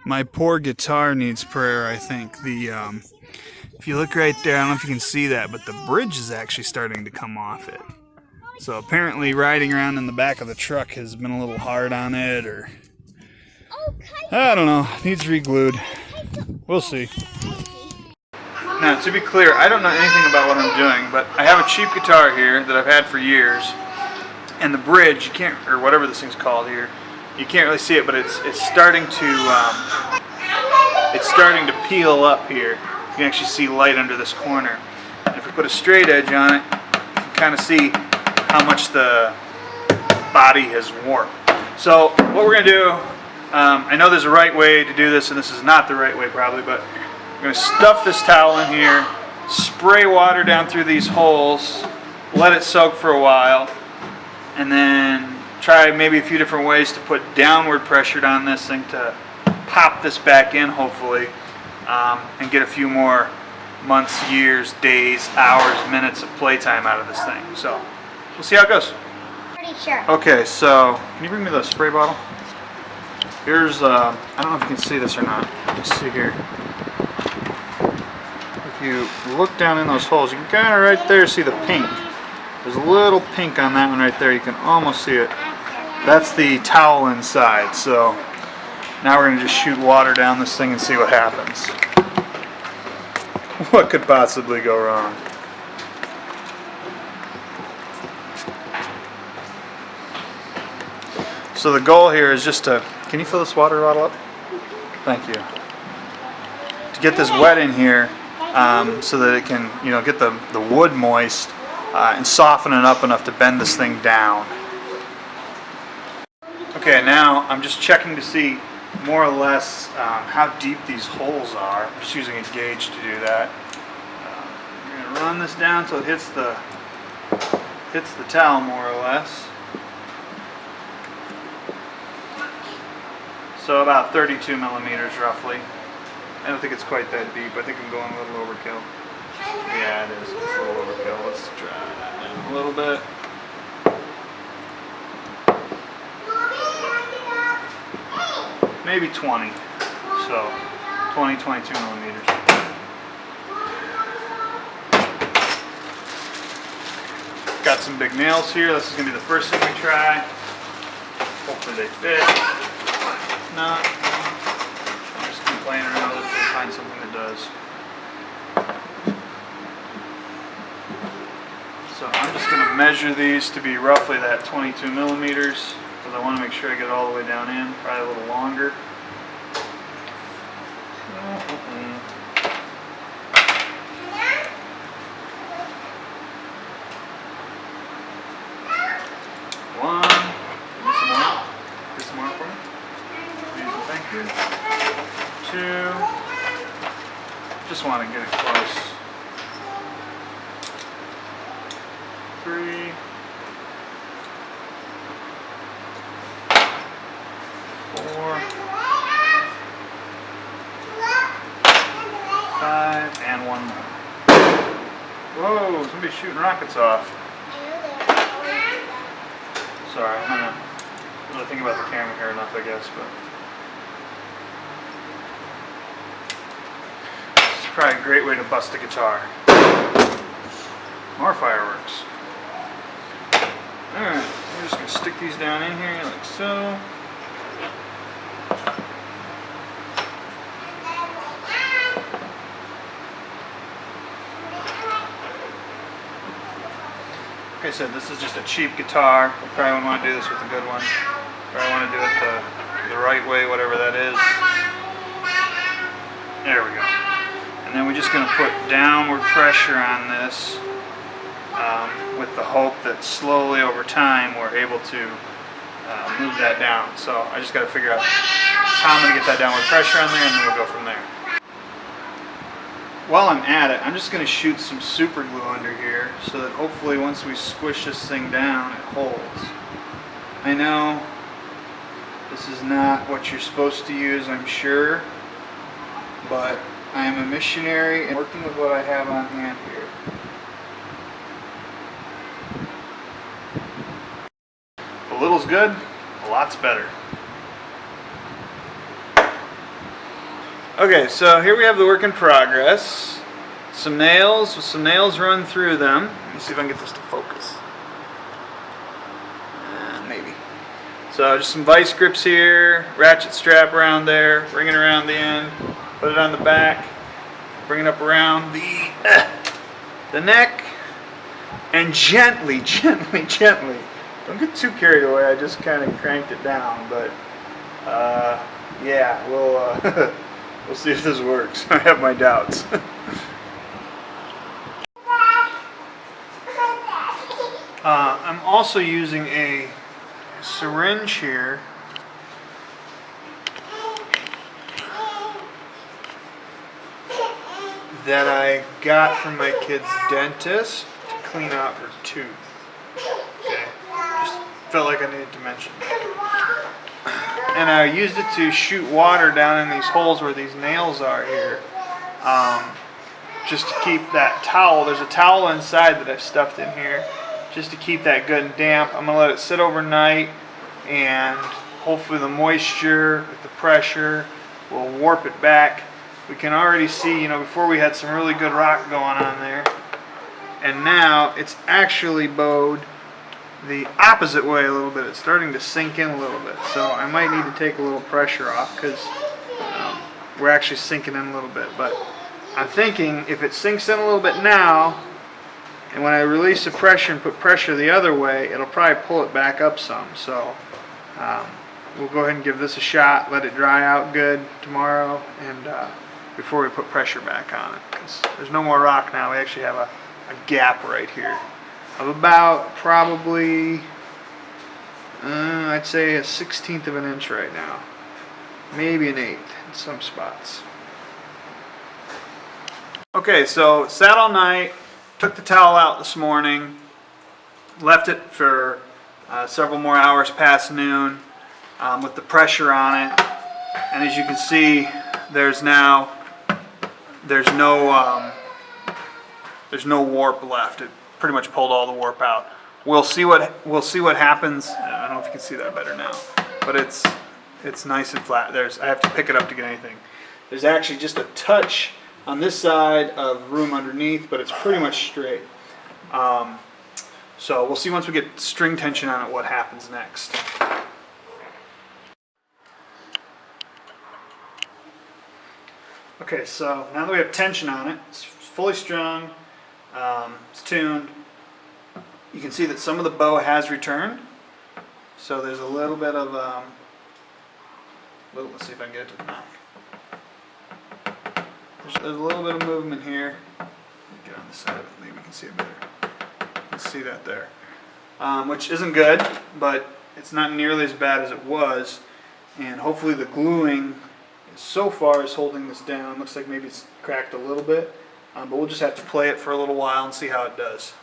My poor guitar needs prayer, I think. If you look right there, I don't know if you can see that, but the bridge is actually starting to come off it. So apparently riding around in the back of the truck has been a little hard on it, or I don't know, needs re-glued. We'll see. Now, to be clear, I don't know anything about what I'm doing, but I have a cheap guitar here that I've had for years, and the bridge, you can't, or whatever this thing's called here, you can't really see it, but it's starting to peel up here. You can actually see light under this corner. And if we put a straight edge on it, you can kind of see how much the body has warped. So what we're going to do, I know there's a right way to do this, and this is not the right way probably, but we're going to stuff this towel in here, spray water down through these holes, let it soak for a while, and then try maybe a few different ways to put downward pressure on this thing to pop this back in, hopefully, and get a few more months, years, days, hours, minutes of playtime out of this thing. So we'll see how it goes. Pretty sure. Okay, so can you bring me the spray bottle? Here's, I don't know if you can see this or not. Let's see here. If you look down in those holes, you can kind of right there see the pink. There's a little pink on that one right there. You can almost see it. That's the towel inside. So now we're going to just shoot water down this thing and see what happens. What could possibly go wrong? So the goal here is just to, can you fill this water bottle up? Thank you. To get this wet in here so that it can, get the wood moist and soften it up enough to bend this thing down. Okay, now I'm just checking to see more or less how deep these holes are. I'm just using a gauge to do that. I'm going to run this down until it hits the towel more or less. So about 32 millimeters roughly. I don't think it's quite that deep. I think I'm going a little overkill. Yeah, it is. It's a little overkill. Let's try that down a little bit. Maybe 20. So 20, 22 millimeters. Got some big nails here. This is going to be the first thing we try. Hopefully they fit. If not, I'll just keep playing around with it and find something that does. So I'm just going to measure these to be roughly that 22 millimeters because I want to make sure I get it all the way down in, probably a little longer. One, give me some more. Get some more for me. Thank you. Two, just want to get it close. 3, 4, 5, and one more. Whoa, somebody's shooting rockets off. Sorry, I'm not really thinking about the camera here enough, I guess, but this is probably a great way to bust a guitar. More fireworks. Alright, we're just going to stick these down in here like so. Like I said, this is just a cheap guitar. You probably wouldn't want to do this with a good one. Probably want to do it the right way, whatever that is. There we go. And then we're just going to put downward pressure on this with the hope that slowly over time we're able to move that down. So I just got to figure out how I'm going to get that downward pressure on there, and then we'll go from there. While I'm at it, I'm just going to shoot some super glue under here so that hopefully once we squish this thing down, it holds. I know this is not what you're supposed to use, I'm sure, but I am a missionary and working with what I have on hand here. If a little's good, a lot's better. Okay, so here we have the work in progress. Some nails with some nails run through them. Let me see if I can get this to focus. Maybe. So just some vice grips here, ratchet strap around there, bring it around the end, put it on the back, bring it up around the neck, and gently, don't get too carried away. I just kind of cranked it down, but yeah, we'll see if this works. I have my doubts. I'm also using a syringe here that I got from my kid's dentist to clean out her tooth. Okay, just felt like I needed to mention that. And I used it to shoot water down in these holes where these nails are here. Just to keep that towel, there's a towel inside that I've stuffed in here, just to keep that good and damp. I'm going to let it sit overnight, and hopefully the moisture, the pressure, will warp it back. We can already see, before we had some really good rock going on there, and now it's actually bowed the opposite way a little bit. It's starting to sink in a little bit, so I might need to take a little pressure off because we're actually sinking in a little bit. But I'm thinking if it sinks in a little bit now, and when I release the pressure and put pressure the other way, it'll probably pull it back up some. So we'll go ahead and give this a shot, let it dry out good tomorrow, and before we put pressure back on it, because there's no more rock now. We actually have a gap right here of about probably, I'd say a 1/16 of an inch right now, maybe an 1/8 in some spots. Okay, so sat all night, took the towel out this morning, left it for several more hours past noon with the pressure on it, and as you can see, there's no warp left. It pretty much pulled all the warp out. We'll see what happens. I don't know if you can see that better now, but it's nice and flat. I have to pick it up to get anything. There's actually just a touch on this side of room underneath, but it's pretty much straight. So we'll see once we get string tension on it what happens next. Okay, so now that we have tension on it, it's fully strung, it's tuned. You can see that some of the bow has returned. So there's a little bit of, let's see if I can get it to the knock. There's a little bit of movement here. Get on the side of it, maybe you can see it better. You can see that there. Which isn't good, but it's not nearly as bad as it was. And hopefully the gluing so far is holding this down. Looks like maybe it's cracked a little bit. But we'll just have to play it for a little while and see how it does.